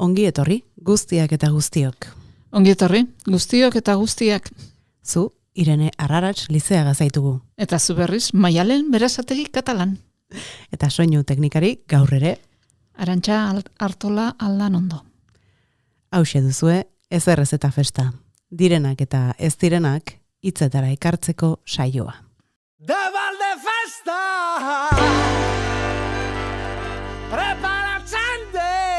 Ongi etorri, guztiak eta guztiok. Ongi etorri, guztiok eta guztiak. Zu, Irene Arrarats lizeaga zaitugu. Eta zu berriz, Maialen Berazategi Katalan. Eta soinu teknikari gaur ere. Arantxa Artola Aldanondo. Hauxe duzue, ezerrez eta festa. Direnak eta ez direnak, hitzetara ekartzeko saioa. De balde festa! Preparatzen dez!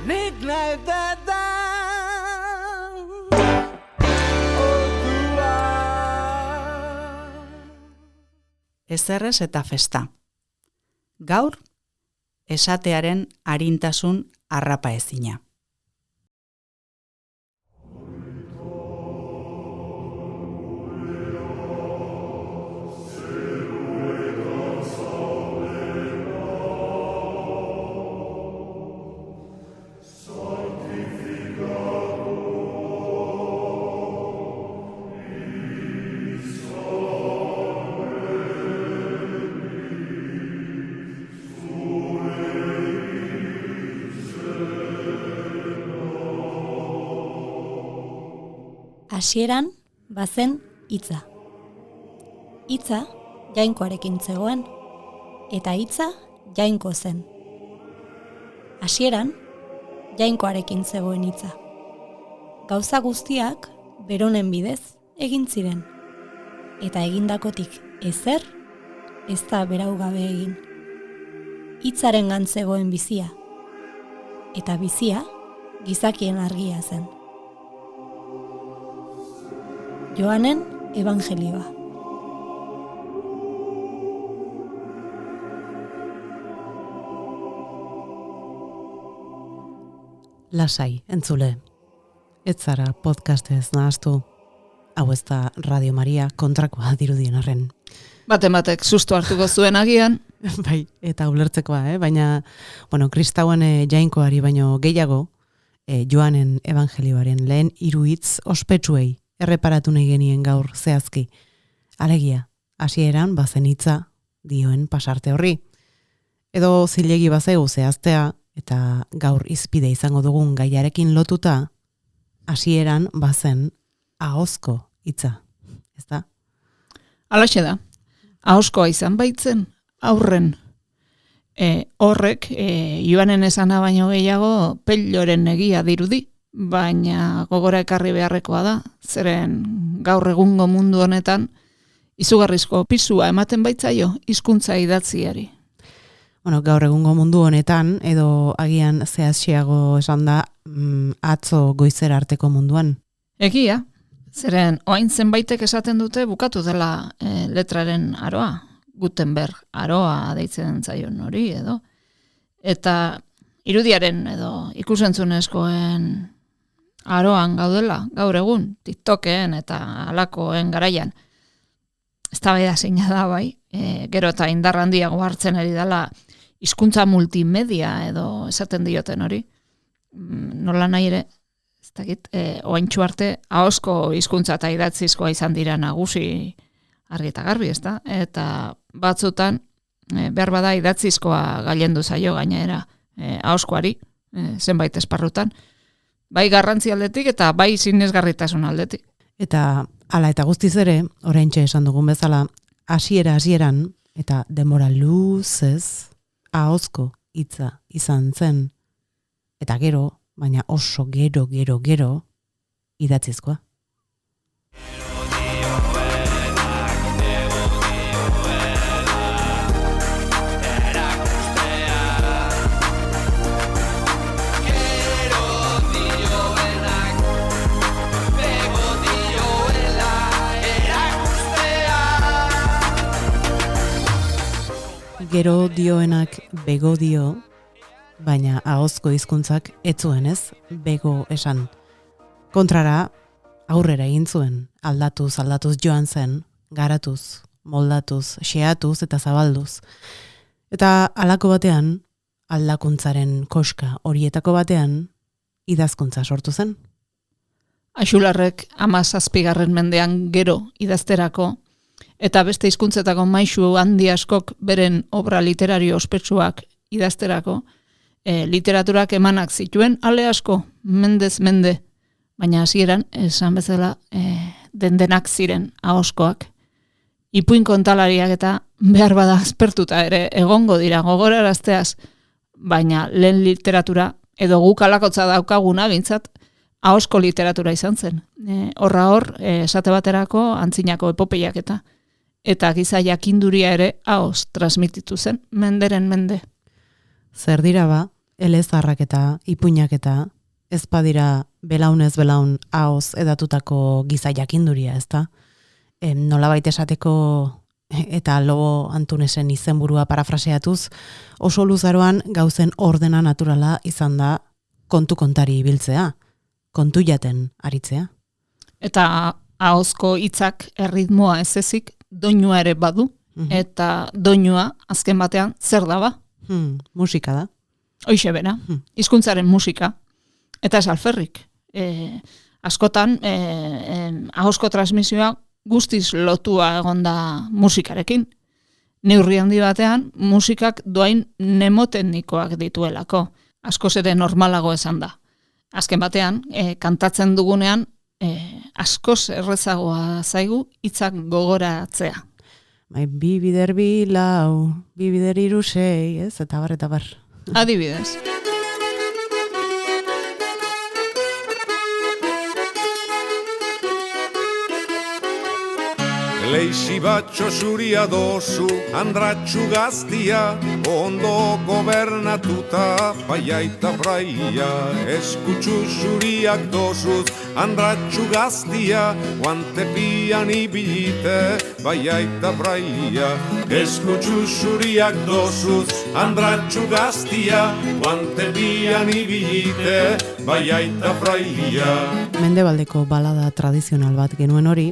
Nik nahi dedan ordua. Ezerrez eta festa. Gaur, esatearen arintasun harrapaezina. Hasieran bazen hitza. Hitza jainkoarekin zegoen eta hitza jainko zen. Hasieran jainkoarekin zegoen hitza. Gauza guztiak beronen bidez egin ziren eta egindakotik ezer ez da berau gabe egin. Hitzarengan zegoen bizia eta bizia gizakien argia zen. Joanen Evangelioa. Lasai, entzule. Ez zara podcastez nahaztu. Hau ez da Radio Maria kontrakoa dirudien arren. Batek susto hartuko zuen agian. Bai, eta ulertzekoa, baina, kristauen jainkoari baino gehiago, Joanen Evangelioaren lehen 3 hitz ospetsuei erreparatu nahi genien gaur zehazki. Alegia, hasieran bazen hitza dioen pasarte horri. Edo zilegi bazegu zehaztea, eta gaur izpide izango dugun gaiarekin lotuta, hasieran bazen ahozko hitza. Ez da? Halaxe da. Ahozkoa izan baitzen, aurren. Horrek, Joanen esana baino gehiago, pelloren egia dirudi. Baina gogora ekarri beharrekoa da, zeren gaur egungo mundu honetan izugarrizko pisua ematen baitzaio hizkuntza idatziari. Gaur egungo mundu honetan, edo agian zehazxiago esan da, atzo goizera arteko munduan. Egia, zeren oain zenbaitek esaten dute bukatu dela letraren aroa, Gutenberg aroa deitzen zaion hori edo. Eta irudiaren edo ikusentzunezkoen aroan gaudela, gaur egun, TikToken eta alakoen garaian. Eztabaida zeina da bai, gero eta indar handiago hartzen ari dela hizkuntza multimedia edo esaten dioten hori. Nola nahi ere, ez dakit, oaintxu arte ahozko hizkuntza eta idatzizkoa izan dira nagusi argi eta garbi, ezta? Eta batzutan, behar bada idatzizkoa gailendu zaio gainera ahozkoari, zenbait esparrutan. Bai garrantzi aldetik eta bai sinesgarritasun aldetik. Eta hala eta guztiz ere, oraintxe esan dugun bezala, hasieran eta denbora luzez ahozko hitza izan zen. Eta gero, baina oso gero idatzizkoa. Gero dioenak bego dio, baina ahozko hizkuntzak ez zuen ez, bego esan. Kontrara, aurrera egin zuen, aldatuz joan zen, garatuz, moldatuz, xeatuz eta zabalduz. Eta halako batean, aldakuntzaren koska horietako batean, idazkuntza sortu zen. Axularrek 17. mendean gero idazterako, eta beste hizkuntzetako maisu handi askok beren obra literario ospetsuak idazterako, literaturak emanak zituen, ale asko, mendez mende, baina hasieran esan bezala dendenak ziren ahoskoak. Ipuin kontalariak eta behar bada aspertuta ere egongo dira gogorarazteaz, baina lehen literatura edo guk alakotza daukaguna bintzat ahosko literatura izan zen. Horra hor, esate baterako antzinako epopeiak eta giza jakinduria ere ahoz transmititu zen, menderen mende. Zer dira ba, elezarrak eta ipuinak eta ez badira belaunez belaun ahoz edatutako giza jakinduria, ezta? Nolabait esateko eta Lobo Antunesen izenburua parafraseatuz, oso luzaroan gauzen ordena naturala izan da kontu kontari ibiltzea, kontu jaten aritzea. Eta ahozko hitzak erritmoa ez ezik, doinua ere badu, eta doinua azken batean zer da ba? Musika da. Hoixe bera, hizkuntzaren musika, eta ez alferrik. Askotan, ahozko transmisioa guztiz lotua egonda musikarekin. Neurri handi batean, musikak doain mnemoteknikoak dituelako. Askoz ere normalago esan da. Azken batean, kantatzen dugunean, askoz errezagoa zaigu hitzak gogoratzea. Bi bider bi lau, bi bider hiru sei, ez? Eta bar. Adibidez. Leixi batxo zuria dozu, andratxu gaztia, ondo gobernatuta, baiaita fraia. Eskutsu zuriak dozuz, andratxu gaztia, guantepian ibilite, baiaita fraia. Eskutsu zuriak dozuz, andratxu gaztia, guantepian ibilite, baiaita fraia. Mendebaldeko balada tradizional bat genuen hori,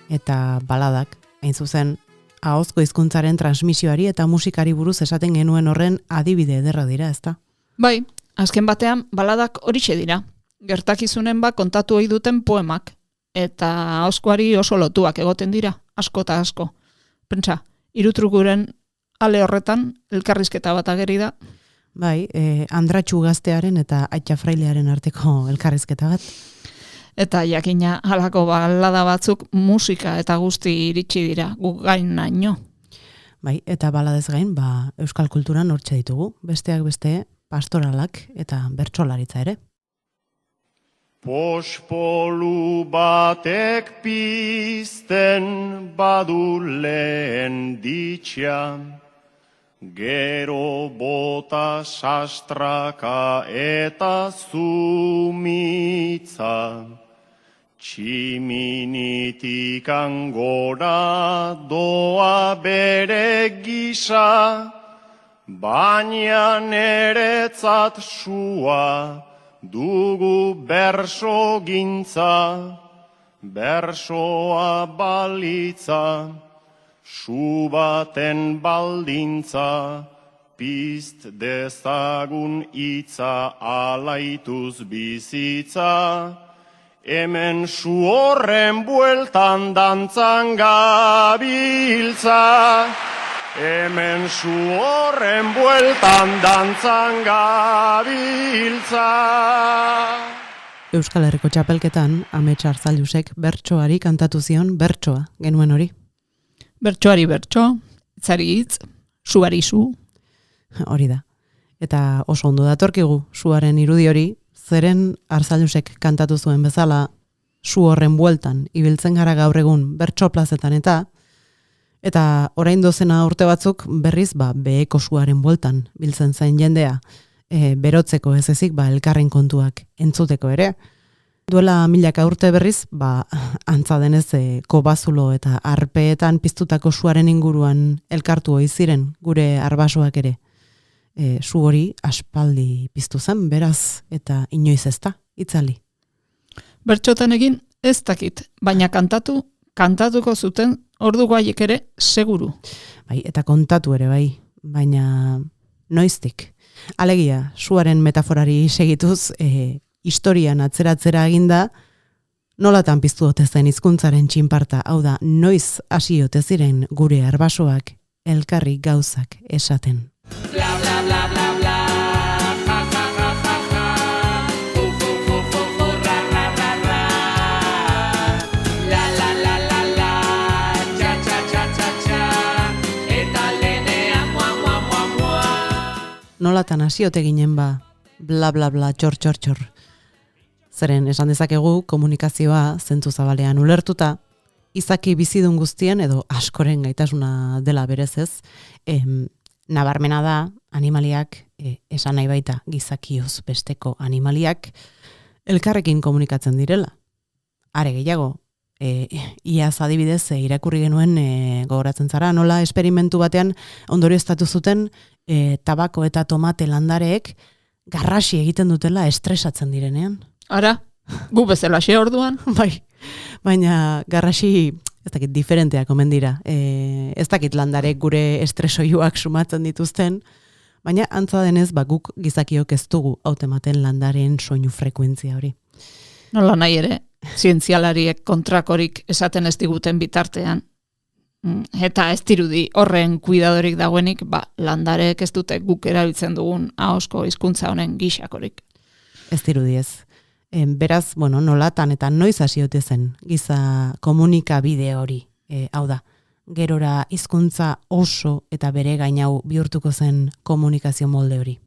eta baladak, hain zuzen, ahozko hizkuntzaren transmisioari eta musikari buruz esaten genuen horren adibide ederra dira, ezta? Bai, azken batean baladak horixe dira. Gertakizunen kontatu ohi duten poemak, eta ahozkoari oso lotuak egoten dira, asko eta asko. Pentsa, irutrukuren ale horretan elkarrizketa bat ageri da. Bai, andratxu gaztearen eta aitza frailearen arteko elkarrizketa bat. Eta jakina halako balada batzuk musika eta guzti iritsi dira, guk gain naino. Bai, eta baladez gain, euskal kulturan hortxe ditugu, besteak beste pastoralak eta bertsolaritza ere. Pospolu batek pizten badu lehen ditxia, gero bota sastraka eta zumitza. Tximinitikan gora doa bere gisa, baina neretzat sua dugu berso gintza, bersoa balitza, su baten baldintza, pizt dezagun itza alaituz bizitza, hemen su horren bueltan dantzan gabiltza. Hemen su horren bueltan dantzan gabiltza. Euskal Herriko txapelketan, Amets Arzallusek bertsoari kantatu zion bertsoa genuen hori. Bertsoari bertso, itzari hitz, suari su. Hori da. Eta oso ondo datorkigu suaren irudi hori, zeren Arzallusek kantatu zuen bezala, su horren bueltan ibiltzen gara gaur egun bertso plazetan eta orain dozena urte batzuk berriz beheko suaren bueltan biltzen zain jendea, berotzeko ez ezik elkarren kontuak entzuteko ere. Duela milaka urte berriz, antza denez kobazulo eta arpeetan piztutako suaren inguruan elkartu ohi ziren gure arbasoak ere. Su hori aspaldi piztu zen, beraz, eta inoiz ez da, itzali. Bertxotan egin ez dakit, baina kantatuko zuten orduko haiek ere seguru. Bai, eta kontatu ere bai, baina noiztik. Alegia, suaren metaforari segituz, historian atzeratzera eginda, nolatan piztu ote zen hizkuntzaren txinparta, hau da, noiz hasi ote ziren gure arbasoak elkarri gauzak esaten. Bla, bla, bla, bla. nolatan hasiote ginen ba, bla bla bla, txor. Zeren esan dezakegu komunikazioa zentzu zabalean ulertuta, izaki bizidun guztien edo askoren gaitasuna dela berez ez, nabarmena da animaliak, esan nahi baita gizakioz besteko animaliak, elkarrekin komunikatzen direla. Are gehiago, iaz adibidez irakurri genuen gogoratzen zara, nola esperimentu batean ondorioztatu zuten tabako eta tomate landareek garrasi egiten dutela estresatzen direnean. Ara, gu bezala xe orduan. Bai, baina garrasi ez dakit diferenteak omen dira. Ez dakit landarek gure estresoiuak sumatzen dituzten, baina antza denez guk gizakiok ez dugu hautematen landaren soinu frekuentzia hori. Nola nahi ere, zientzialariek kontrakorik esaten ez diguten bitartean, eta ez dirudi horren kuidadorik dagoenik, landareek ez dute guk erabiltzen dugun ahosko hizkuntza honen gixakorik. Ez dirudi ez. Beraz, nolatan eta noiz hasiote zen giza komunikabide hori, hau da, gerora hizkuntza oso eta bere gainau bihurtuko zen komunikazio molde hori.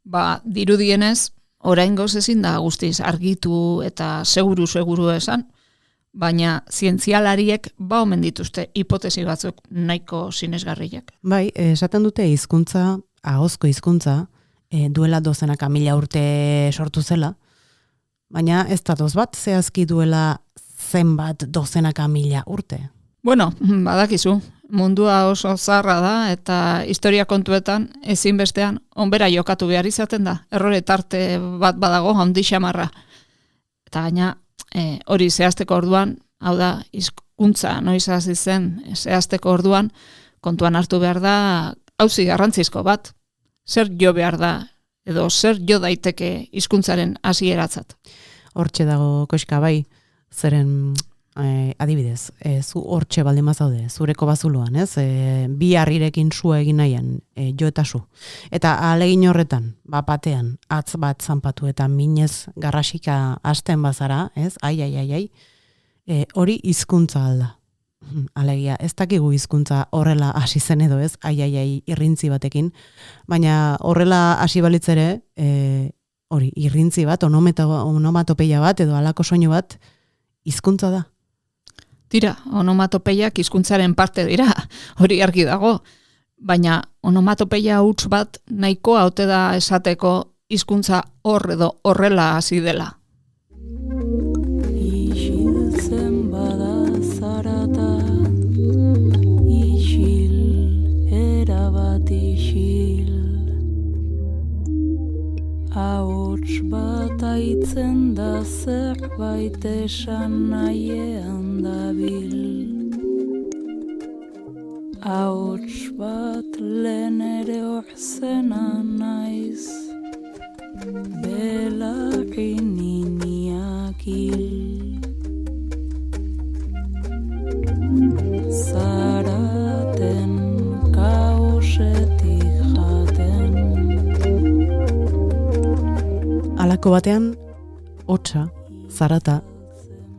Dirudienez, oraingoz ezin da guztiz argitu eta seguru esan, baina zientzialariek omen dituzte hipotesi batzuk nahiko sinesgarriak. Bai, esaten dute hizkuntza, ahozko hizkuntza, duela dozenaka mila urte sortu zela, baina ez datoz bat zehazki duela zenbat dozenaka mila urte. Bueno, badakizu, mundua oso zarra da eta historia kontuetan ezinbestean onbera jokatu behar izaten da. Errore tarte bat badago handi xamarra. Eta gaina hori zehazteko orduan, hau da, hizkuntza noiz hasi zen zehazteko orduan, kontuan hartu behar da auzi garrantzizko bat. Zer jo behar da edo zer jo daiteke hizkuntzaren hasieratzat. Hortxe dago koxka bai, zeren adibidez, zu hortxe baldin bazaude, zureko bazuloan, ez? Bi harrirekin sua egin nahian, jo eta su. Eta ahalegin horretan, batean, atz bat zanpatu eta minez garrasika hasten bazara, ez? Ai. Hori hizkuntza alda. Alegia, ez dakigu hizkuntza horrela hasi zen edo ez, ai, irrintzi batekin, baina horrela hasi balitzere, hori, irrintzi bat, onomatopeia bat edo halako soinu bat, hizkuntza da. Tira, onomatopeiak hizkuntzaren parte dira, hori argi dago, baina onomatopeia huts bat nahikoa ote da esateko hizkuntza hor edo horrela hasi dela. Isiltzen bada zarata, isil, erabat isil. Ahots bat aitzen da zerbait esan nahiean dabil. Ahots bat lehen ere orzena naiz, belarri niniak hil. Zaraten kaosetik jaten. Halako batean, hotsa, zarata,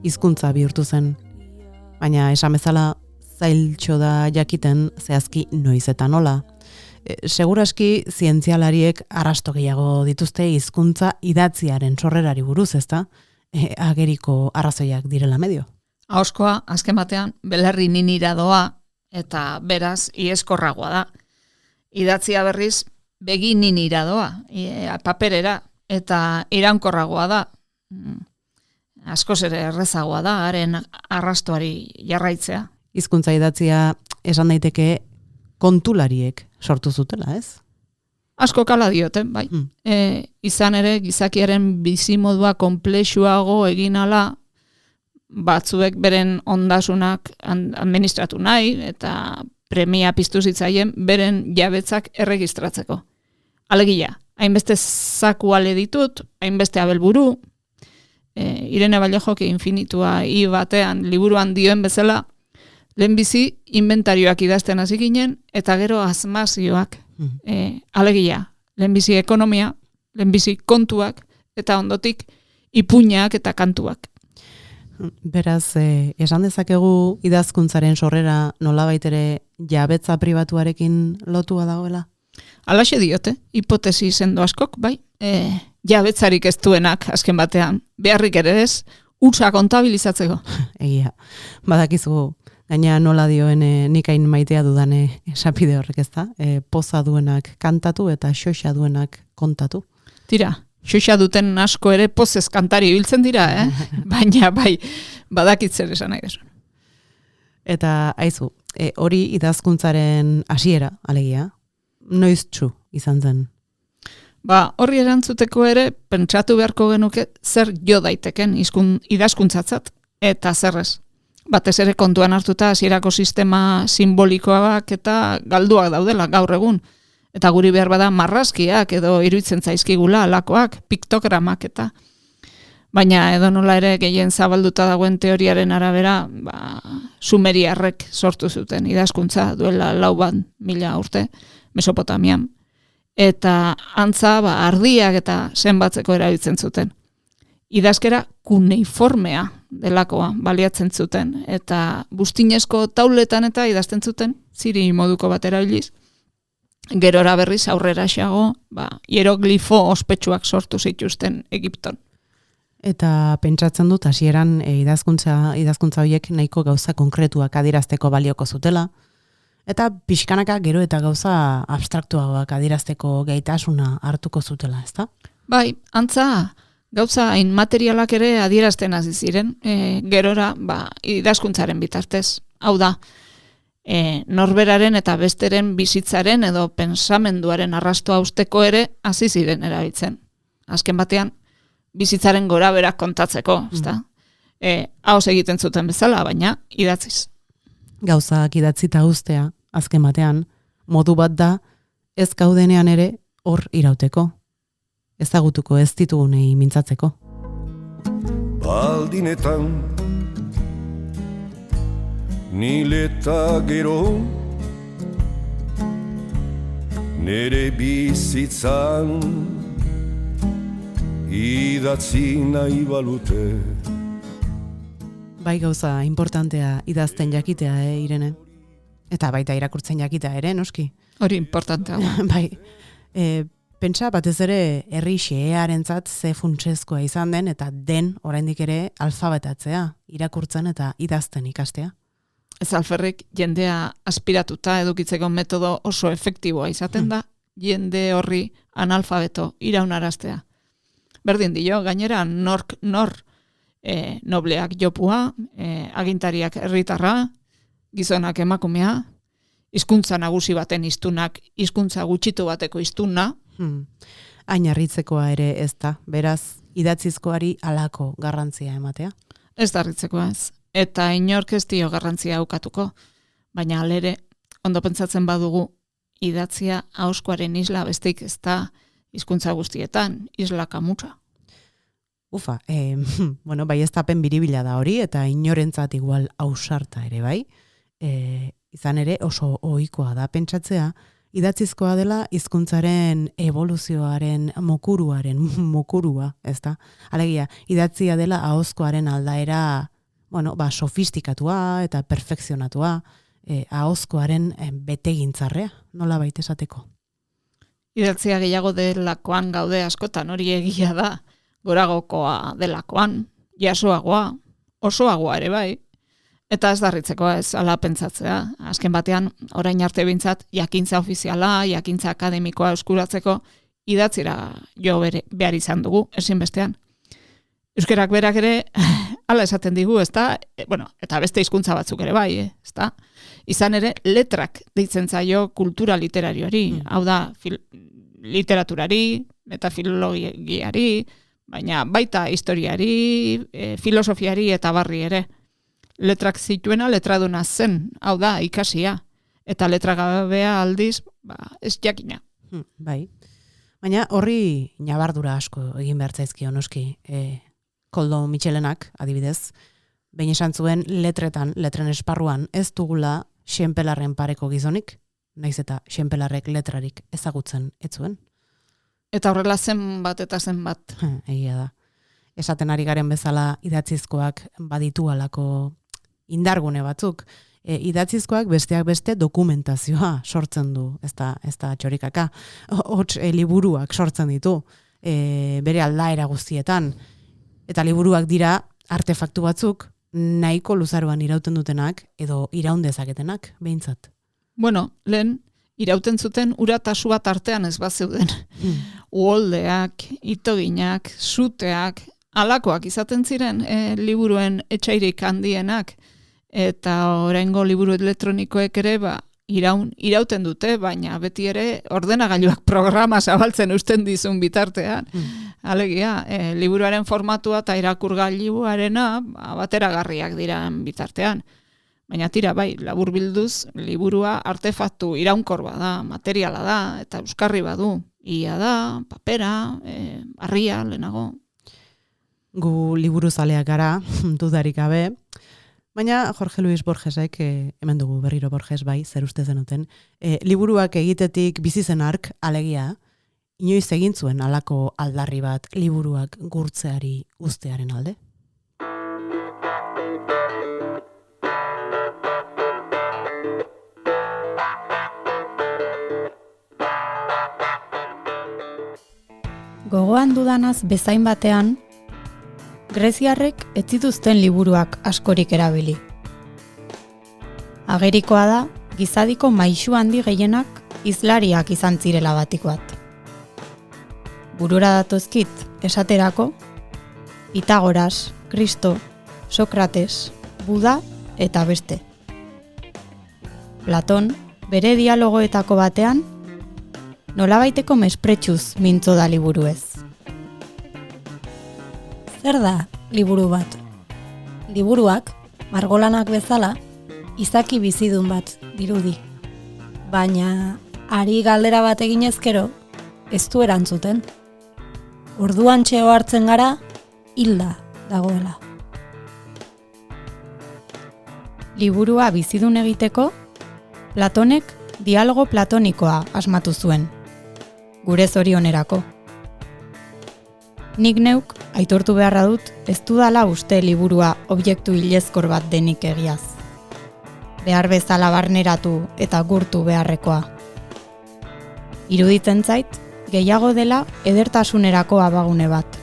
hizkuntza bihurtu zen, baina esan bezala zailtxo da jakiten zehazki noiz eta nola. Seguraski zientzialariek arrasto gehiago dituzte hizkuntza idatziaren sorrerari buruz, ezta? Ageriko arrazoiak direla medio. Ahoskoa, azken batean, belarri ninira doa eta beraz ieskorragoa da. Idatzia berriz begi ninira doa, paperera, eta iraunkorragoa da. Askoz ere errezagoa da, haren arrastoari jarraitzea. Hizkuntza idatzia esan daiteke kontulariek sortu zutela, ez? Asko kala dioten, bai. Izan ere, gizakiaren bizimodua konplexuago egin ala, batzuek beren ondasunak administratu nahi, eta premia piztu zitzaien beren jabetzak erregistratzeko. Alegia, hainbeste zaku ale ditut, hainbeste abelburu, Irene Vallejok infinitua batean liburuan dioen bezala, lehenbizi inventarioak idazten hasi ginen, eta gero asmazioak. Alegia, lehenbizi ekonomia, lehenbizi kontuak, eta ondotik ipuinak eta kantuak. Beraz, esan dezakegu idazkuntzaren sorrera nolabait ere jabetza pribatuarekin lotua dagoela? Alaxe diote, hipotesi sendo askok, bai, jabetzarik ez duenak azken batean, beharrik ere ez, utza kontabilizatzeko. Egia, badakizu, gaina nola dioen nik hain maitea dudane esapide horrek ez da, poza duenak kantatu eta xoxa duenak kontatu. Tira, xoxa duten asko ere pozez kantari ibiltzen dira, baina bai, badakitzer esan nahi desu. Eta aizu, hori idazkuntzaren hasiera alegia, noiz txu izan zen? Horri erantzuteko ere, pentsatu beharko genuke zer jo daiteken idazkuntzatzat, eta zerrez. Batez ere kontuan hartuta hasierako sistema simbolikoak eta galduak daudela gaur egun. Eta guri behar bada marrazkiak edo iruditzen zaizkigula alakoak, piktogramak eta. Baina edo nola ere gehien zabalduta dagoen teoriaren arabera, sumeriarrek sortu zuten idazkuntza duela 4.000 urte Mesopotamian. Eta antza ardiak eta zenbatzeko erabiltzen zuten. Idazkera kuneiformea delakoa baliatzen zuten eta bustinezko tauletan eta idazten zuten ziri moduko bat erabiliz. Gerora berriz aurrera xago, hieroglifo ospetsuak sortu zituzten Egipton. Eta pentsatzen dut hasieran idazkuntza horiek nahiko gauza konkretuak adierazteko balioko zutela, eta pixkanaka gero eta gauza abstraktuagoak adierazteko gaitasuna hartuko zutela, ezta? Bai, antza gauza hain materialak ere adierazten hasi ziren, gerora idazkuntzaren bitartez. Hau da, norberaren eta besteren bizitzaren edo pensamenduaren arrastoa usteko ere hasi ziren erabiltzen. Azken batean, bizitzaren goraberak kontatzeko, ezta? Hauz egiten zuten bezala, baina idatziz. Gauzak idatzita ustea, azken batean, modu bat da, ez gaudenean ere hor irauteko. Ezagutuko ez ditugunei mintzatzeko. Baldinetan nileta gero nere bizitzan idatzi nahi balute. Bai gauza importantea idazten jakitea, Irene? Eta baita irakurtzen jakitea ere, noski? Hori importantea. Bai, pentsa batez ere herri xehearentzat ze funtsezkoa izan den eta den oraindik ere alfabetatzea, irakurtzen eta idazten ikastea. Ez alferrik jendea aspiratuta edukitzeko metodo oso efektiboa izaten da, jende horri analfabeto iraunaraztea. Berdin dio, gainera nor nobleak jopua, agintariak herritarra, gizonak emakumea, hizkuntza nagusi baten hiztunak, hizkuntza gutxitu bateko hiztuna. Hain harritzekoa ere ez da, beraz, idatzizkoari halako garrantzia ematea? Ez da harritzekoa ez. Eta inork ez dio garrantzia ukatuko, baina alere, ondo pentsatzen badugu, idatzia ahozkoaren isla besteik ez da hizkuntza guztietan, isla kamutsa. Ufa, bai ez tapen biribila da hori, eta inorentzat igual ausarta ere bai. Izan ere oso ohikoa da pentsatzea, idatzizkoa dela hizkuntzaren evoluzioaren mokurua, ez da? Alegia, idatzia dela ahozkoaren aldaera, sofistikatua eta perfekzionatua, ahozkoaren betegintzarrea, nola baita esateko. Idatzia gehiago delakoan gaude askotan, hori egia da, goragokoa delakoan, jasoagoa, osoagoa ere bai, eta ez darritzekoa ez ala pentsatzea. Azken batean, orain arte bintzat, jakintza ofiziala, jakintza akademikoa eskuratzeko, idatzira jo behar izan dugu, ezinbestean. Euskerak berak ere, ala esaten digu, ezta? Eta beste hizkuntza batzuk ere bai, ezta? Izan ere, letrak deitzen zaio kultura literarioari, hau da, literaturari, metafilologiari, baina baita historiari, filosofiari eta barri ere. Letrak zituena letraduna zen, hau da, ikasia. Eta letragabea aldiz, ez jakina. Bai. Baina horri nabardura asko egin behar zaizkio noski. Koldo Mitxelenak, adibidez, behin esan zuen letren esparruan ez dugula xenpelarren pareko gizonik, naiz eta xenpelarrek letrarik ezagutzen ez zuen. Eta horrela zenbat eta zenbat. Egia da. Esaten ari garen bezala idatzizkoak baditu alako indargune batzuk. Idatzizkoak besteak beste dokumentazioa sortzen du, ez da txorikaka, hots liburuak sortzen ditu, bere aldaera guztietan, eta liburuak dira artefaktu batzuk nahiko luzaroan irauten dutenak, edo iraun dezaketenak, behintzat. Bueno, lehen, irauten zuten ura eta su bat artean ez bat zeuden. Uholdeak, itoginak, suteak, alakoak izaten ziren liburuen etxairik handienak, eta oraingo liburu elektronikoek ere irauten dute, baina beti ere ordenagailuak programa zabaltzen usten dizun bitartean. Alegia, liburuaren formatua eta irakurgailuarena bateragarriak diran bitartean. Baina tira, bai, laburbilduz, liburua artefaktu iraunkor bada, materiala da, eta euskarri badu. Ia da, papera, harria, lehenago. Gu liburu zaleak gara, dudarik gabe, baina Jorge Luis Borgesek, hemen dugu berriro Borges bai, zer uste zenuten, liburuak egitetik bizi zen ark, alegia, inoiz egin zuen halako aldarri bat liburuak gurtzeari uztearen alde? Gogoan dudanaz bezain batean, greziarrek ez zituzten liburuak askorik erabili. Agerikoa da, gizadiko maisu handi gehienak hizlariak izan zirela batikoat. Burura datozkit, esaterako, Pitagoras, Kristo, Sokrates, Buda eta beste. Platon, bere dialogoetako batean, nolabaiteko mespretsuz mintzo da liburuez. Zer da liburu bat? Liburuak, margolanak bezala, izaki bizidun bat dirudi. Baina, ari galdera bat eginezkero, ez du erantzuten. Orduan txeo hartzen gara, hilda dagoela. Liburua bizidun egiteko, Platonek dialogo platonikoa asmatu zuen. Gure zorionerako. Nik neuk, aitortu beharra dut, ez dudala uste liburua objektu hilezkor bat denik egiaz. Behar bezala barneratu eta gurtu beharrekoa. Iruditzen zait, gehiago dela edertasunerako abagune bat.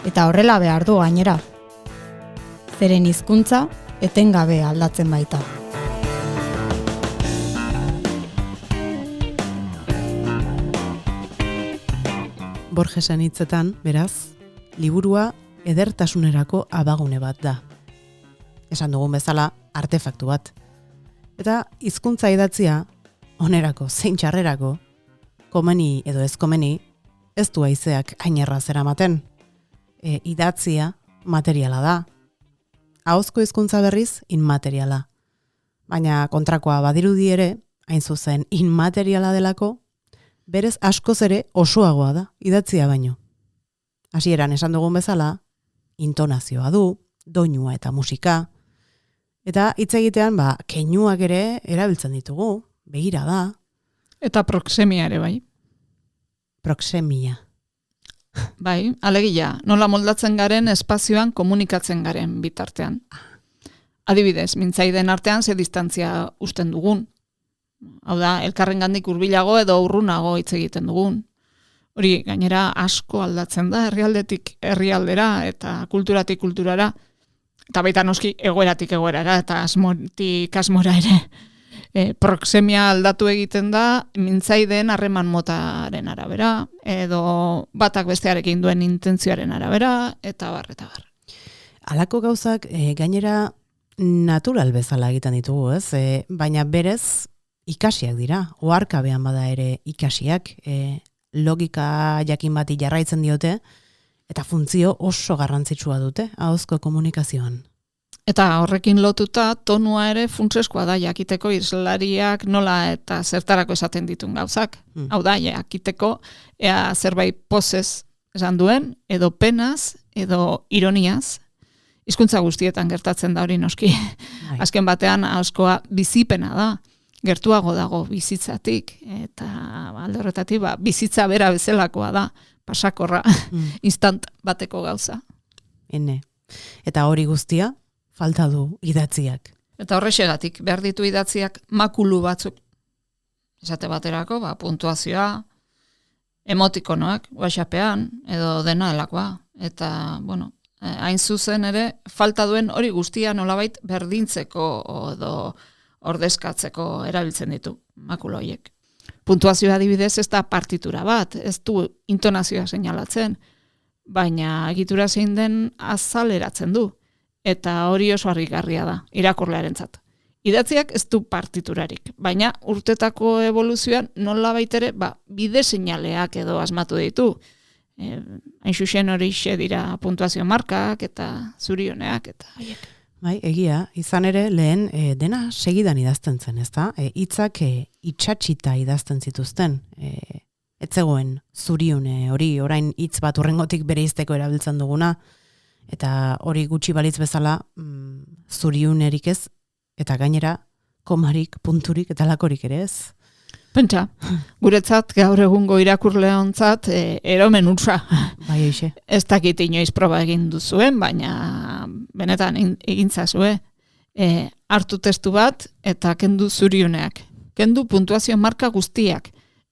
Eta horrela behar du gainera. Zeren hizkuntza etengabe aldatzen baita. Borgesen hitzetan, beraz, liburua edertasunerako abagune bat da. Esan dugun bezala, artefaktu bat. Eta hizkuntza idatzia, onerako, zein txarrerako, komeni edo ez komeni, ez du haizeak ainerra zeramaten. Idatzia materiala da. Ahozko hizkuntza berriz, inmateriala. Baina kontrakoa badirudi ere, hain zuzen inmateriala delako, berez askoz ere osoagoa da, idatzia baino. Hasieran esan dugun bezala, intonazioa du, doinua eta musika, eta hitz egitean, keinuak ere erabiltzen ditugu, begira da. Eta proxemia ere, bai. Proxemia. Bai, alegia, nola moldatzen garen espazioan komunikatzen garen bitartean. Adibidez, mintzaiden artean ze distantzia usten dugun. Hau da, elkarrengandik hurbilago edo urrunago hitz egiten dugun. Hori, gainera asko aldatzen da herrialdetik herrialdera eta kulturatik kulturara. Eta baita noski egoeratik egoerara eta asmotik asmora ere. Proxemia aldatu egiten da mintzaiden harreman motaren arabera, edo batak bestearekin duen intentzioaren arabera, eta bar, eta bar. Halako gauzak gainera natural bezala egiten ditugu, ez? Baina berez ikasiak dira, oharkabean bada ere ikasiak, logika jakin bati jarraitzen diote, eta funtzio oso garrantzitsua dute, ahozko komunikazioan. Eta horrekin lotuta, tonua ere funtseskoa da jakiteko hizlariak nola eta zertarako esaten ditun gauzak. Hau da, jakiteko ea zerbait pozez esan duen, edo penaz, edo ironiaz. Hizkuntza guztietan gertatzen da hori noski. Azken batean, ahozkoa bizipena da. Gertuago dago bizitzatik, eta alde horretatik bizitza bera bezalakoa da, pasakorra, instant bateko gauza. Eta hori guztia, falta du idatziak. Eta horrexegatik behar ditu idatziak makulu batzuk. Esate baterako, puntuazioa, emotikonoak, WhatsAppean, edo dena delakoa. Eta, bueno, hain zuzen ere, falta duen hori guztia nolabait berdintzeko edo ordezkatzeko erabiltzen ditu makulu horiek. Puntuazioa adibidez ez da partitura bat, ez du intonazioa seinalatzen, baina egitura zein den azaleratzen du. Eta hori oso harrigarria da, irakurlearentzat. Idatziak ez du partiturarik, baina urtetako evoluzioan nola baitere bide seinaleak edo asmatu ditu. Hain xuxen hori dira puntuazio markak eta zurioneak eta haiek. Bai, egia, izan ere lehen dena segidan idazten zen, ezta? Hitzak itxatxita idazten zituzten. Ez zegoen zurione hori orain hitz bat urrengotik bereizteko erabiltzen duguna, eta hori gutxi balitz bezala zuriunerik ez, eta gainera komarik, punturik eta lakorik ere ez. Pentsa, guretzat gaur egungo irakurleontzat eromen utza. Bai, eixe. Ez dakit inoiz proba egin duzuen, baina benetan egintzazue. Hartu testu bat eta kendu zuriuneak. Kendu puntuazio marka guztiak.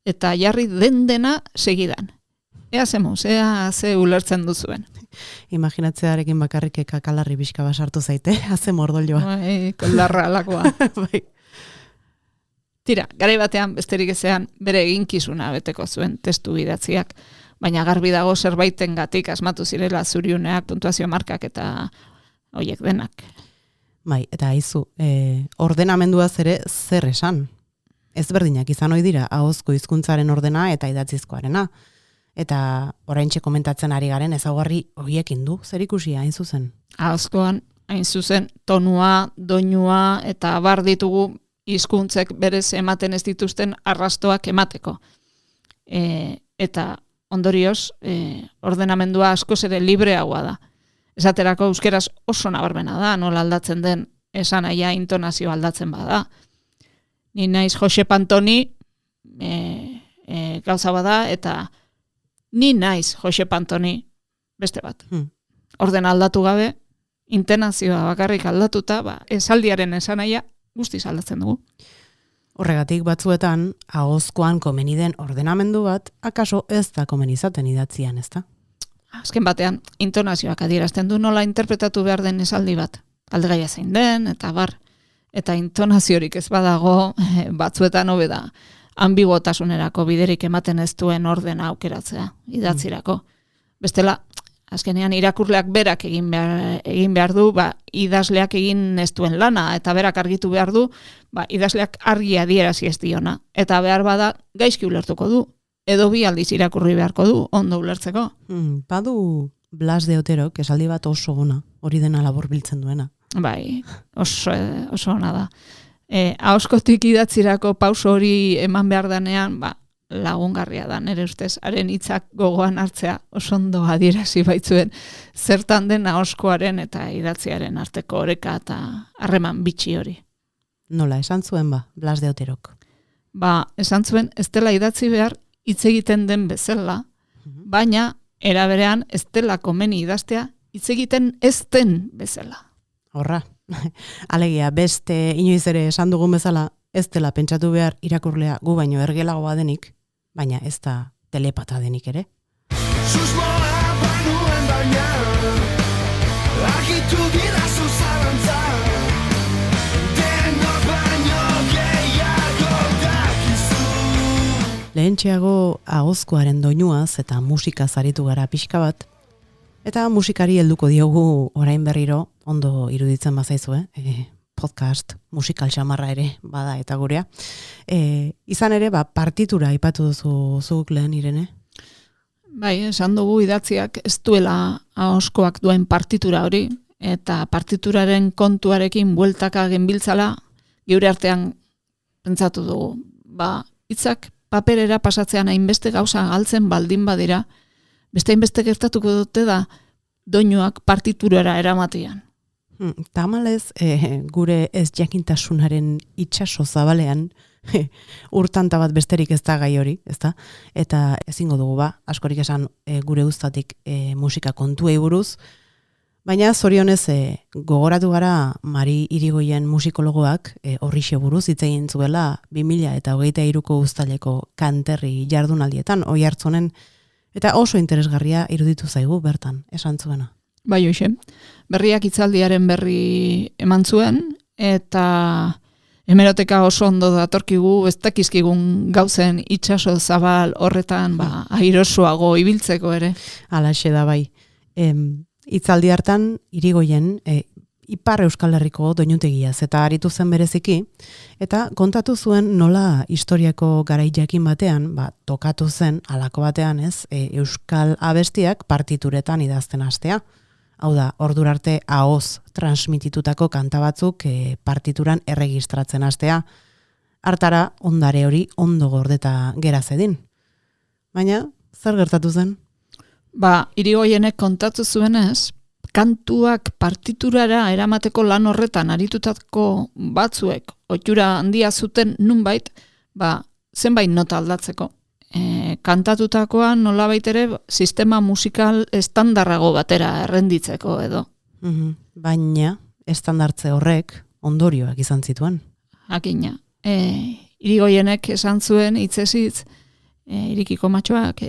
Eta jarri dena segidan. Ea ze ulertzen duzuen. Imaginatzearekin bakarrik kakalarri pixka basartu zaite, haze mordolioa. Bai, koldarra alakoa. Bai. Tira, garai batean besterik ezean bere eginkizuna beteko zuen testu idatziak, baina garbi dago zerbaitengatik asmatu zirela zuriuneak, puntuazio markak eta hoiek denak. Bai, eta aizu, ordenamenduaz ere zer esan. Ezberdinak izan ohi dira, ahozko hizkuntzaren ordena eta idatzizkoarena. Eta oraintxe komentatzen ari garen ezaugarri horiekin du, zer ikusia hain zuzen? Ahozkoan, hain zuzen, tonua, doinua eta abar ditugu hizkuntzek berez ematen ez dituzten arrastoak emateko. Eta ondorioz, ordenamendua askoz ere libreagoa da. Esaterako euskeraz oso nabarmena da, nola aldatzen den esanaia intonazio aldatzen bada. Ni naiz Josep Antoni gauza bada eta ni naiz Josep Antoni beste bat. Ordena aldatu gabe, intonazioa bakarrik aldatuta, esaldiaren esanaia guztiz aldatzen dugu. Horregatik batzuetan, ahozkoan komeni den ordenamendu bat, akaso ez da komeni izaten idatzian, ez da? Azken batean, intonazioak adierazten du nola interpretatu behar den esaldi bat. Aldegaia zein den, eta bar. Eta intonaziorik ez badago, batzuetan hobe da, ambigotasunerako biderik ematen ez duen ordena aukeratzea, idatzirako. Bestela, azkenean irakurleak berak egin behar du, idazleak egin ez duen lana, eta berak argitu behar du, idazleak argi adierazi ez diona. Eta behar bada, gaizki ulertuko du, edo bi aldiz irakurri beharko du, ondo ulertzeko. Badu Blas de Oterok, esaldi bat oso ona, hori dena labor biltzen duena. Bai, oso ona da. Ahozkotik idatzirako pauso hori eman behar danean, lagungarria da, nire ustez, haren hitzak gogoan hartzea oso ondo adierazi baitzuen zertan den ahozkoaren eta idatziaren arteko oreka eta harreman bitxi hori. Nola, esan zuen Blas de Oterok? Esan zuen, ez dela idatzi behar hitz egiten den bezala, baina eraberean ez dela komeni idaztea hitz egiten ez den bezala. Horra, alegia, beste inoiz ere esan dugun bezala, ez dela pentsatu behar irakurlea gu baino ergelagoa denik, baina ez da telepata denik ere. Susmoa banuen baina, argitu gidazu zalantza, denok baino gehiago dakizu. Lehentxeago ahozkoaren doinuaz eta musikaz aritu gara pixka bat, eta musikari helduko diogu orain berriro, ondo iruditzen bazaizue, podcast musikal xamarra ere bada eta gurea. Izan ere, partitura aipatu duzu zuk lehen, Irene? Bai, esan dugu idatziak ez duela ahozkoak duen partitura hori, eta partituraren kontuarekin bueltaka genbiltzala, geure artean pentsatu dugu. Hitzak paperera pasatzean hainbeste gauza galtzen baldin badira, beste hainbeste gertatuko dute da doinuak partiturara eramatean. Tamalez, gure ez jakintasunaren itxaso zabalean, urtanta bat besterik ez da gai hori, ezta? Eta ezingo dugu askorik esan gure uztatik musika kontuei buruz, Baina zorionez gogoratu gara Mari Irigoyen musikologoak horrixe buruz hitz egin zuela 2023ko uztaileko kanterri jardunaldietan Oiartzunen, eta oso interesgarria iruditu zaigu bertan, esan zuena. Bai, hoxe. Berriak hitzaldiaren berri eman zuen, eta hemeroteka oso ondo datorkigu, ez dakizkigun gauzen itsaso zabal horretan airosoago ibiltzeko ere. Halaxe da bai. Hitzaldi hartan Irigoyen Ipar Euskal Herriko doinutegiaz eta aritu zen bereziki, eta kontatu zuen nola historiako garai jakin batean, tokatu zen halako batean, euskal abestiak partituretan idazten hastea. Hau da, ordura arte ahoz transmititutako kanta batzuk partituran erregistratzen hastea. Hartara ondare hori ondo gordeta gera zedin. Baina, zer gertatu zen? Irigoyenek kontatu zuenez, kantuak partiturara eramateko lan horretan aritutako batzuek ohitura handia zuten nunbait, zenbait nota aldatzeko. Kantatutakoan nolabait ere sistema musikal estandarrago batera errenditzeko edo. Baina estandartze horrek ondorioak izan zituen. Jakina. Irigoyenek esan zuen hitzez Irikiko Matxoak,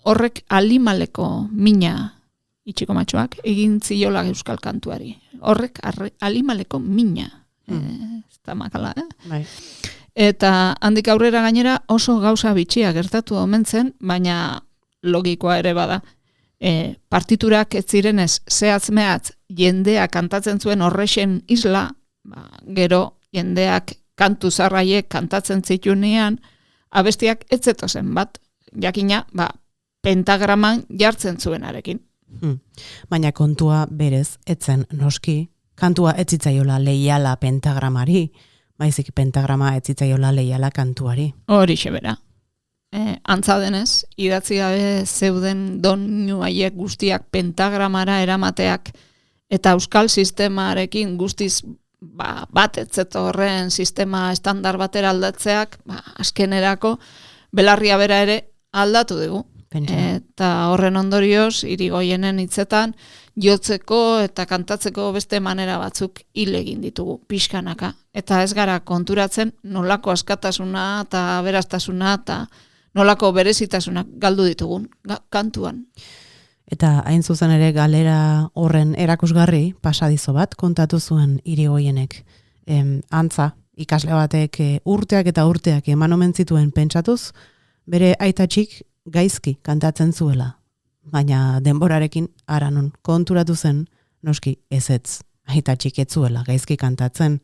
horrek alimaleko mina itxiko matxoak egin ziola euskal kantuari. Horrek alimaleko mina. Ez da makala, Bai. Eta handik aurrera gainera oso gauza bitxia gertatu omen zen, baina logikoa ere bada. Partiturak ez zirenez zehatz-mehatz jendeak kantatzen zuen horrexen isla, gero jendeak kantu zarraiek kantatzen zitunean, abestiak ez zetozen bat, jakina, pentagraman jartzen zuenarekin. Baina kontua berez etzen noski, kantua ez zitzaiola leiala pentagramari, baizik pentagrama ez zitzaiola leiala kantuari. Horixe bera. Antza denez, idatzi gabe zeuden doinu haiek guztiak pentagramara eramateak eta euskal sistemarekin guztiz bat etzeto horren sistema estandar batera aldatzeak, azkenerako belarria bera ere aldatu dugu. Eta horren ondorioz, Irigoyenen hitzetan, jotzeko eta kantatzeko beste manera batzuk hil egin ditugu, pixkanaka. Eta ez gara konturatzen nolako askatasuna eta aberastasuna eta nolako berezitasunak galdu ditugun kantuan. Eta hain zuzen ere galera horren erakusgarri pasadizo bat kontatu zuen Irigoyenek. Antza, ikasle batek urteak eta urteak eman omen zituen pentsatuz, bere aitatxik gaizki kantatzen zuela. Baina denborarekin aranon konturatu zen, noski ezetz, aitatxik ez zuela gaizki kantatzen,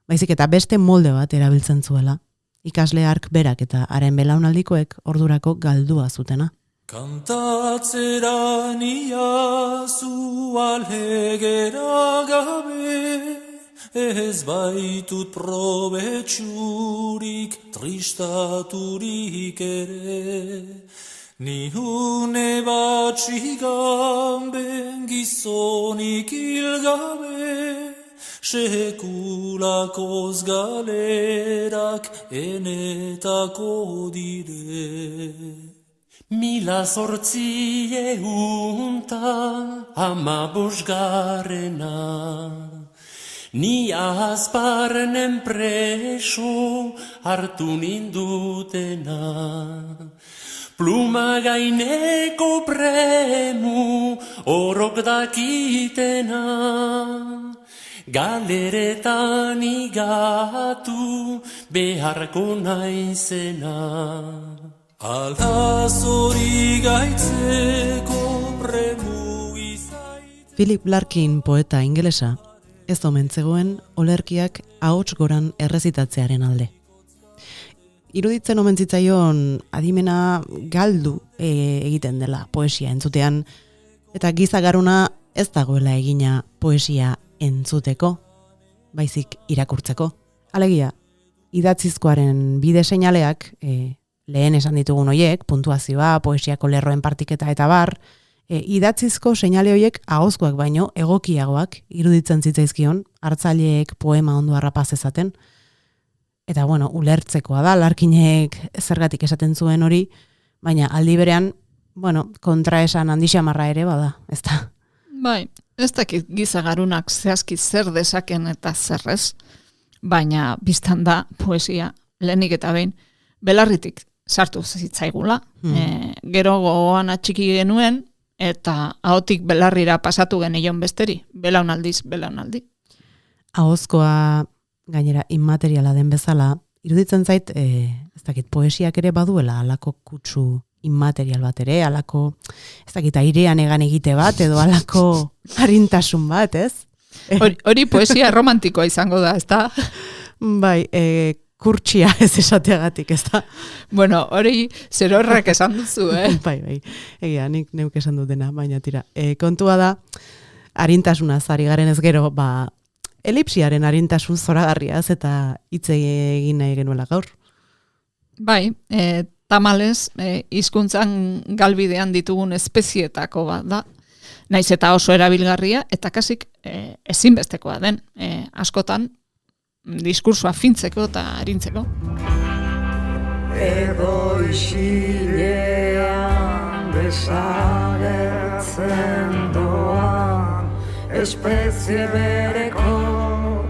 baizik eta beste molde bat erabiltzen zuela. Ikasle hark berak eta haren belaunaldikoek ordurako galdua zutena. Kantatzera niazu alhegera gabe, ez baitut probetxurik tristaturik ere. Ni une batxigan ben gizonik hilgabe, sekulakoz galerak enetako dire. 1815 ni azparnen preso hartu nindutena. Pluma gaineko premu orok dakitena. Galeretan igatu beharko naizena. Alazori gaitzeko premu izait. Philip Larkin poeta ingelesa, ez omen zegoen olerkiak ahots goran errezitatzearen alde. Iruditzen omen zitzaion adimena galdu egiten dela poesia entzutean, eta gizagaruna ez dagoela egina poesia entzuteko, baizik irakurtzeko. Alegia, idatzizkoaren bide seinaleak, lehen esan ditugun hoiek, puntuazioa, poesiako lerroen partiketa eta bar, idatzizko seinale hoiek ahozkoak baino egokiagoak iruditzen zitzaizkion, hartzaileek poema ondo harrapaz ezaten. Eta bueno, ulertzekoa da, Larkinek zergatik esaten zuen hori, baina aldi berean, kontraesan handixamarra ere bada, ezta? Bai, Ez dakit gizagarunak zehazki zer dezaken eta zerrez, baina biztan da poesia lehenik eta behin belarritik sartu zitzaigula. Gero gogoan atxiki genuen eta ahotik belarrira pasatu genion besteri, belaunaldi. Ahozkoa gainera inmateriala den bezala, iruditzen zait, ez dakit, poesiak ere baduela alako kutsu inmaterial bat ere, alako, ez dakit, airean egan egite bat, edo alako arintasun bat, ez? Hori poesia romantikoa izango da, ez da? Bai, kurtsia ez esateagatik, ez da? Bueno, hori zer horrek esan duzu, Bai, egia, nik neuk esan dutena, baina tira. Kontua da, arintasuna zari garen ez gero, elipsiaren arintasun zoragarriaz eta hitz egin nahi genuela gaur. Bai, tamalez, hizkuntzan galbidean ditugun espezietako bat da. Naiz eta oso erabilgarria eta kasik ezinbestekoa den. Askotan, diskursua fintzeko eta arintzeko. Edo isilean desagertzen doan espezie bereko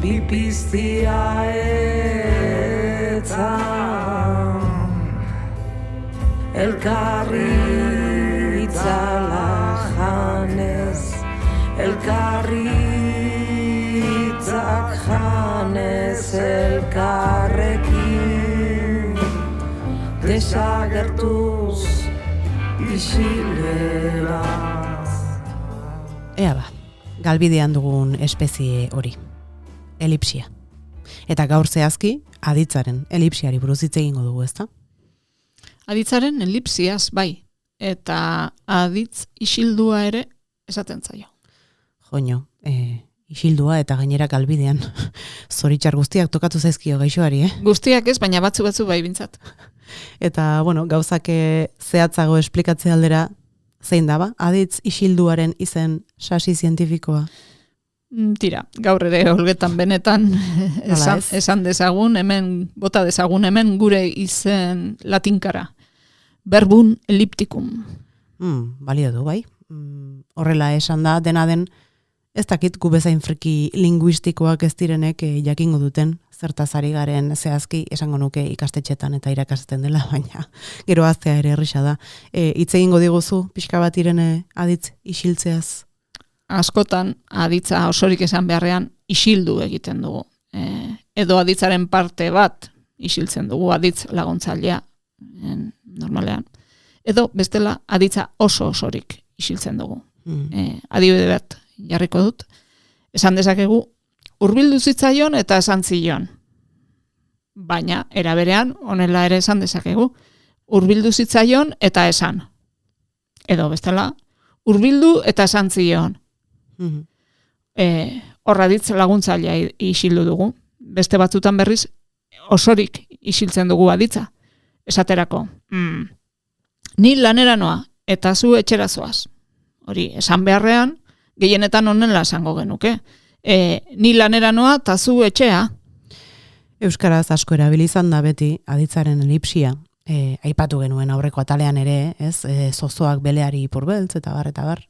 bipiztia etzan elkarri itzala janez elkarritzak janez elkarrekin desagertuz isileraz. Ea galbidean dugun espezie hori, elipsia. Eta gaur zehazki, aditzaren elipsiari buruz hitz egingo dugu, ezta? Aditzaren elipsiaz, bai. Eta aditz isildua ere esaten zaio. Joño, isildua eta gainera galbidean. Zoritxar guztiak tokatu zaizkio gaixoari, Guztiak ez, baina batzu bai bintzat. Eta, gauzak zehatzago esplikatze aldera, zein daba? Aditz isilduaren izen sasi zientifikoa? Tira, gaur ere olgetan benetan esan dezagun, bota dezagun hemen gure izen latinkara. Verbum ellipticum. Balio du, bai. Horrela esan da, dena den, ez dakit gu bezain friki linguistikoak ez direnek jakingo duten, zertaz ari garen zehazki esango nuke ikastetxetan eta irakasten dela, baina gero aztea ere errisa da. Hitz egingo diguzu, pixka bat irene aditz isiltzeaz? Askotan aditza osorik esan beharrean isildu egiten dugu. Edo aditzaren parte bat isiltzen dugu aditz laguntzailea normalean. Edo bestela aditza oso osorik isiltzen dugu. Adibide bat jarriko dut. Esan dezakegu hurbildu zitzaion eta esan zion. Baina eraberean honela ere esan dezakegu hurbildu zitzaion eta esan. Edo bestela hurbildu eta esan zion. Horra ditz laguntzailea isildu dugu. Beste batzutan berriz osorik isiltzen dugu aditza. Esaterako, ni lanera noa eta zu etxera zoaz. Hori, esan beharrean, gehienetan honela esango genuke. Ni lanera noa eta zu etxea. Euskaraz asko erabilizan da beti aditzaren elipsia. Aipatu genuen aurreko atalean ere, ez? Zozoak beleari ipurbeltz eta bar, eta bar.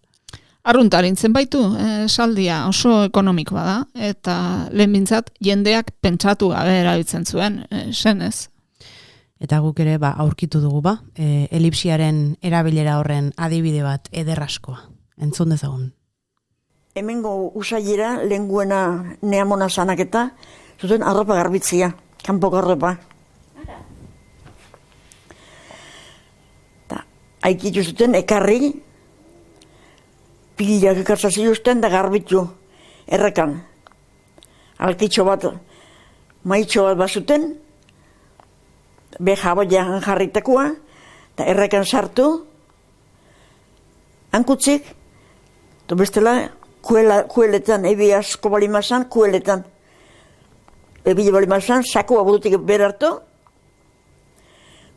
Arruntarintzen baitu, saldia oso ekonomikoa da, eta lehen bintzat jendeak pentsatu gabe erabiltzen zuen, senez. Eta guk ere aurkitu dugu elipsiaren erabilera horren adibide bat ederraskoa. Entzun dezagun. Hemengo usailera lenguena neamona sanaketa, zuten arropa garbitzia, kanpoko arropa. Aikitu zuten ekarri, pilak ekartza zituzten da garbitu errekan. Altitxo bat, maitxo bat bazuten, be jaboia jarritakoa, eta errekan sartu, hankutzik, eta bestela kueletan, ebi asko balimazan, kueletan. Ebi balimazan, sakoa burutik berartu,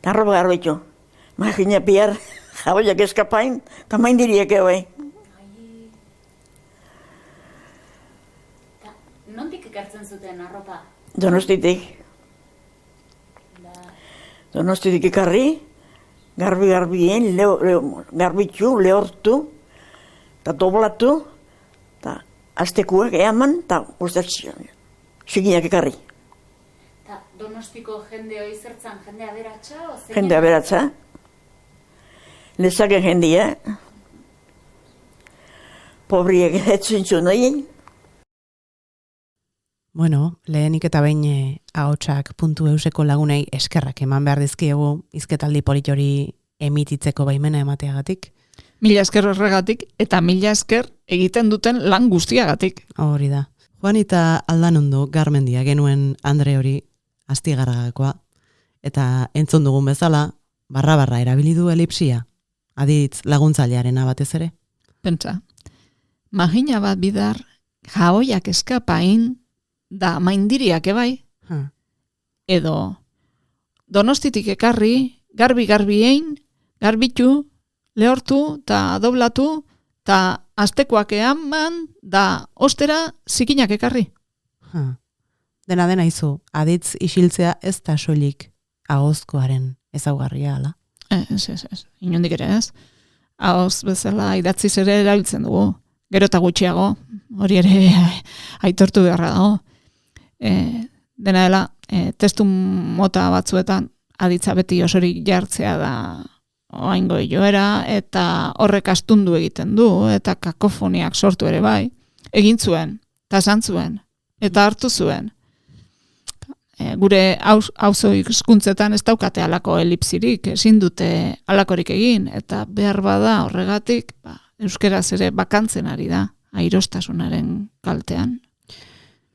eta arroba garbitu. Magina piar, jaboiak eskapain, eta main diriek bai. Nondik ekartzen zuten arropa? Donostitik. Donostitik ekarri, garbien, garbitu, lehortu, eta doblatu, eta aztekuak eaman, eta siginak ekarri. Eta Donostiko jende hori zertzan, jende aberatsa? Jende aberatsa. Lezaken jendia. Pobriek etzintzun egin. Bueno, lehenik eta behin ahotsak.euseko lagunei eskerrak eman behar dizkiegu hizketaldi polit hori emititzeko baimena emateagatik. Mila esker horregatik eta mila esker egiten duten lan guztiagatik. Hori da. Juanita Aldanondo Garmendia genuen Andre hori astigarragakoa eta entzun dugun bezala barra erabili du elipsia. Aditz laguntzailearena batez ere. Pentsa, magina bat bidar jaoiak eskapain da maindiriak ebai, edo Donostitik ekarri, garbi-garbiein, garbitu, lehortu, eta doblatu, eta aztekoak eaman, da ostera zikinak ekarri. Dena izu, aditz isiltzea ez da soilik ahozkoaren ezaugarria, ala? Ez. Inondik ere ez. Ahoz bezala idatziz ere erabiltzen dugu. Gero eta gutxiago, hori ere aitortu beharra dago. Dena dela, testu mota batzuetan aditza beti osorik jartzea da oaingo joera, eta horrek astundu egiten du, eta kakofoniak sortu ere bai. Egin zuen, eta esan zuen, eta hartu zuen. Gure auzo hizkuntzetan ez daukate halako elipsirik, ezin dute halakorik egin, eta behar bada horregatik, euskeraz ere bakantzen ari da, airostasunaren kaltean.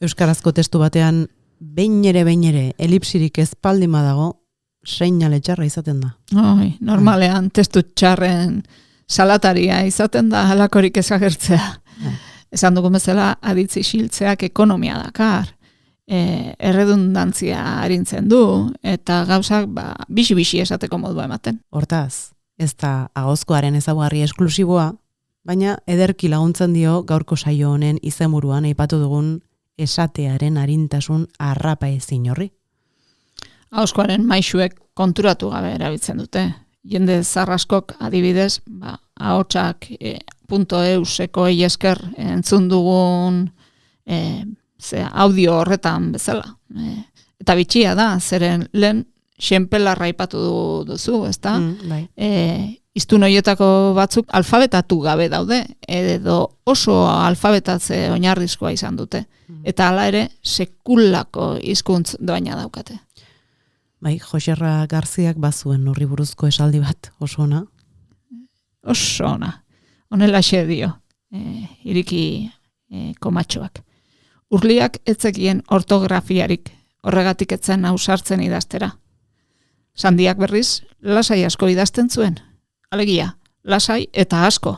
Euskarazko testu batean, behin ere, elipsirik ezpaldin badago, seinale txarra izaten da. Normalean, testu txarren salataria izaten da halakorik ezagertzea. Esan dugun bezala, aditzi xiltzeak ekonomia dakar. Erredundantzia arintzen du, eta gauzak bixi-bixi esateko modua ematen. Hortaz, ez da ahozkoaren ezaugarri esklusiboa, baina ederki laguntzen dio gaurko saio honen izenburuan aipatu dugun esatearen arintasun arrapa ezin horri. Ahozkoaren maisuek konturatu gabe erabiltzen dute. Jende zarraskok adibidez, ahotsak.euseko esker entzun dugun audio horretan bezala. Eta bitxia da, zeren lehen xenpelarra aipatu duzu, ezta? Iztun horietako batzuk alfabetatu gabe daude, edo oso alfabetatze oinarrizkoa izan dute. Eta hala ere, sekulako hizkuntz doaina daukate. Joserra Garziak bazuen horri buruzko esaldi bat, oso ona? Oso ona. Honela xe dio, iriki komatxoak. Urliak etzekien ortografiarik, horregatik etzen ausartzen idaztera. Sandiak berriz, lasai asko idazten zuen. Alegia, lasai eta asko.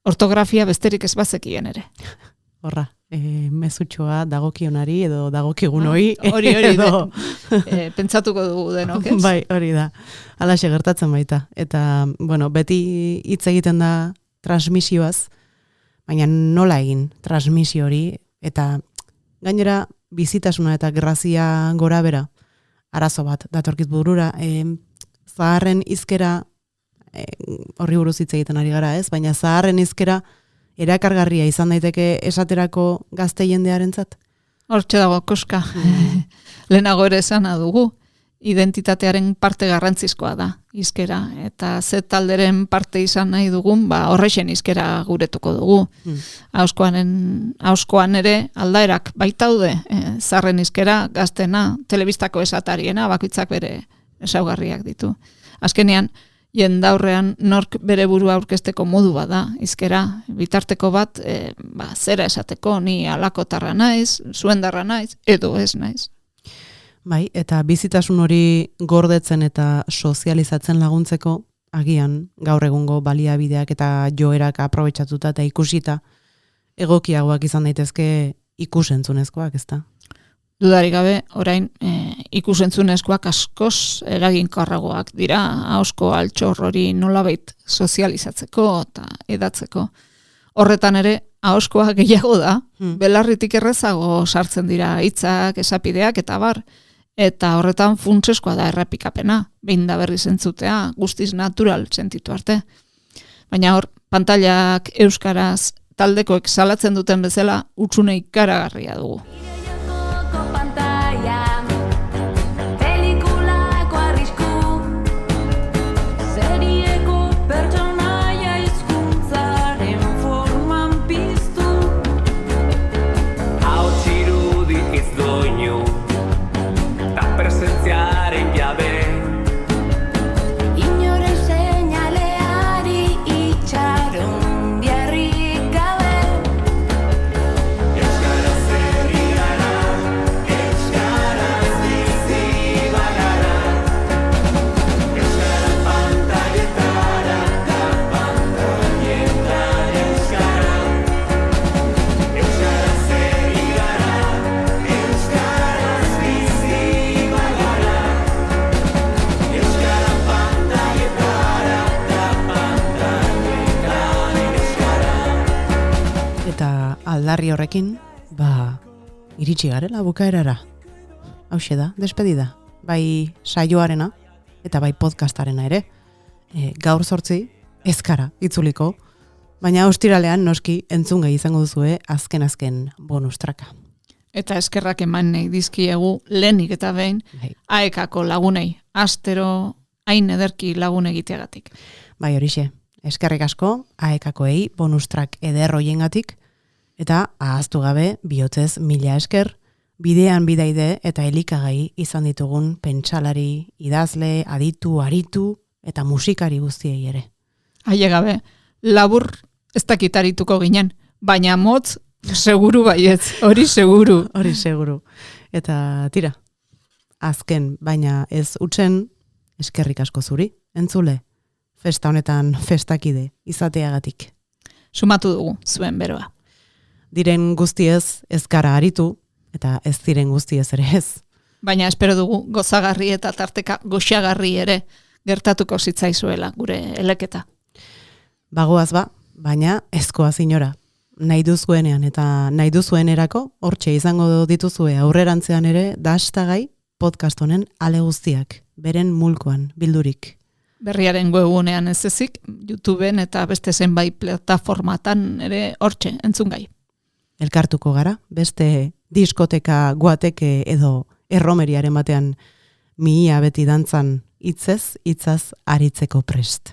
Ortografia besterik ez bazekien ere. Horra, mezutxoa dagokionari edo dagokigunoi. Hori pentsatuko dugu denok, ez? Bai, hori da. Halaxe gertatzen baita. Eta, beti hitz egiten da transmisioaz, baina nola egin transmisio hori, eta gainera bizitasuna eta grazia gora bera, arazo bat datorkit burura, zaharren hizkera, horri buruz hitz egiten ari gara ez, baina zaharren hizkera erakargarria izan daiteke esaterako gazte jendearentzat. Hortxe dago koska. Lehenago ere esana dugu, identitatearen parte garrantzizkoa da hizkera, eta ze talderen parte izan nahi dugun, horrexen hizkera guretuko dugu. Ahozkoan ere aldaerak baitaude, zarren hizkera, gaztena, telebistako esatariena, bakoitzak bere ezaugarriak ditu. Azkenean, jendaurrean nork bere burua aurkezteko modu bada, hizkera, bitarteko bat, zera esateko, ni alakotarra naiz, zuendarra naiz, edo ez naiz. Bai, eta bizitasun hori gordetzen eta sozializatzen laguntzeko, agian gaur egungo baliabideak eta joerak aprobetxatuta eta ikusita, egokiagoak izan daitezke ikusentzunezkoak, ezta? Dudarik gabe, orain ikusentzunezkoak askoz eraginkorragoak dira, ahozko altxor hori nolabait sozializatzeko eta edatzeko. Horretan ere, ahozkoa gehiago da, belarritik errezago sartzen dira hitzak, esapideak eta bar, eta horretan funtseskoa da errepikapena, behin da berriz entzutea, guztiz natural sentitu arte. Baina hor, pantailak euskaraz taldekoek salatzen duten bezala hutsune ikaragarria dugu. Aldarri horrekin, iritsi garela bukaerara. Hauxe da, despedida. Bai saioarena eta bai podcastarena ere. Gaur 8 ezkara itzuliko, baina ostiralean noski entzungai izango duzue azken bonus traka. Eta eskerrak eman nahi dizkiegu lehenik eta behin AEK-ko lagunei, astero hain ederki lagun egiteagatik. Bai horixe, eskerrik asko AEK-koei bonus track eder hoiengatik. Eta ahaztu gabe, bihotzez 1000 esker, bidean bidaide eta elikagai izan ditugun pentsalari, idazle, aditu, aritu eta musikari guztiei ere. Haie gabe, labur ez dakit arituko ginen, baina motz seguru baietz, hori seguru. Hori seguru. Eta tira, azken, baina ez utsen eskerrik asko zuri, entzule, festa honetan festakide izateagatik. Sumatu dugu, zuen beroa. Diren guztiez ez gara aritu, eta ez diren guztiez ere ez. Baina espero dugu gozagarri eta tarteka goxagarri ere gertatuko zitzaizuela gure eleketa. Bagoaz baina ezkoaz inora. Nahi duzuenean eta nahi duzuenerako hortxe izango dituzue aurrerantzean ere dastagai podcast honen ale guztiak, beren mulkoan bildurik. Berriaren webgunean ez ezik, YouTubeen eta beste zenbait plataformatan ere hortxe entzungai. Elkartuko gara, beste diskoteka guateke edo erromeriaren batean mihia beti dantzan hitzaz aritzeko prest.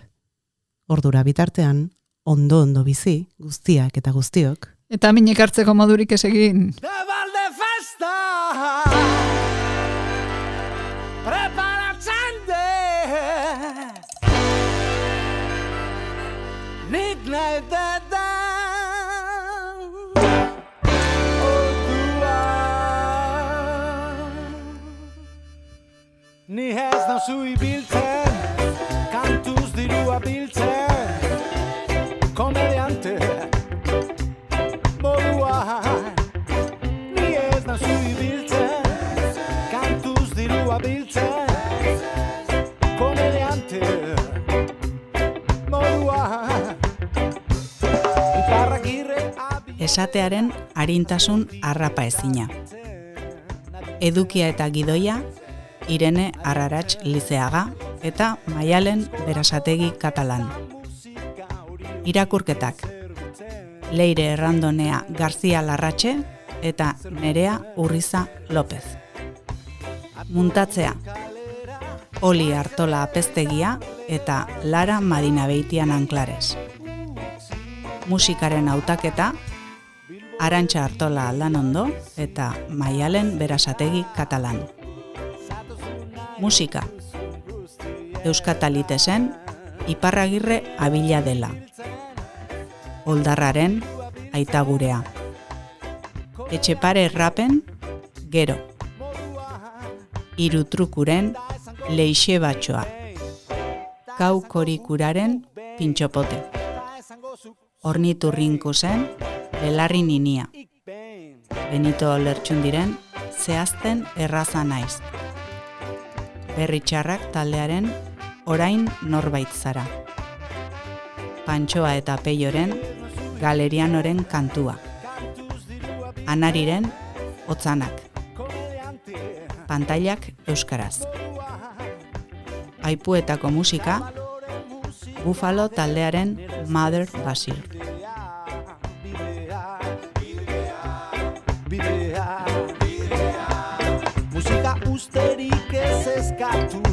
Ordura bitartean, ondo bizi, guztiak eta guztiok. Eta minik hartzeko modurik ez egin. Balde festa preparatzen dez nik nahi dedan Ni ez nauzu ibiltzen, kantuz dirua biltzen, komediante moduan. Ni ez nauzu ibiltzen, kantuz dirua biltzen, komediante moduan. Esatearen arintasun arrapa ezina. Edukia eta gidoia, Irene Arrarats Lizeaga eta Maialen Berasategi Katalan. Irakurketak. Leire Errandonea Garzia Larratxe eta Nerea Urriza López. Muntatzea. Oli Artola Apeztegia eta Lara Madinabeitian Anklares. Musikaren hautaketa. Arantxa Artola Aldanondo eta Maialen Berasategi Katalan. Musika. Euskatalitesen Iparragirre Abila dela. Oldarraren Aitagurea. Etxepare Rapen Gero. Irutrukuren Leixe Batxoa. Kaukorikuraren Pintxopote. Orniturrinkusen Belarri Ninia. Benito Lertxundiren Zehazten erraza naiz. Berritxarrak taldearen Orain norbait zara. Pantxoa eta Peioren Galerianoren kantua. Anariren Otzanak. Pantailak euskaraz. Aipuetako musika Bufalo taldearen Mother Basir. Musika usterik ez eskatu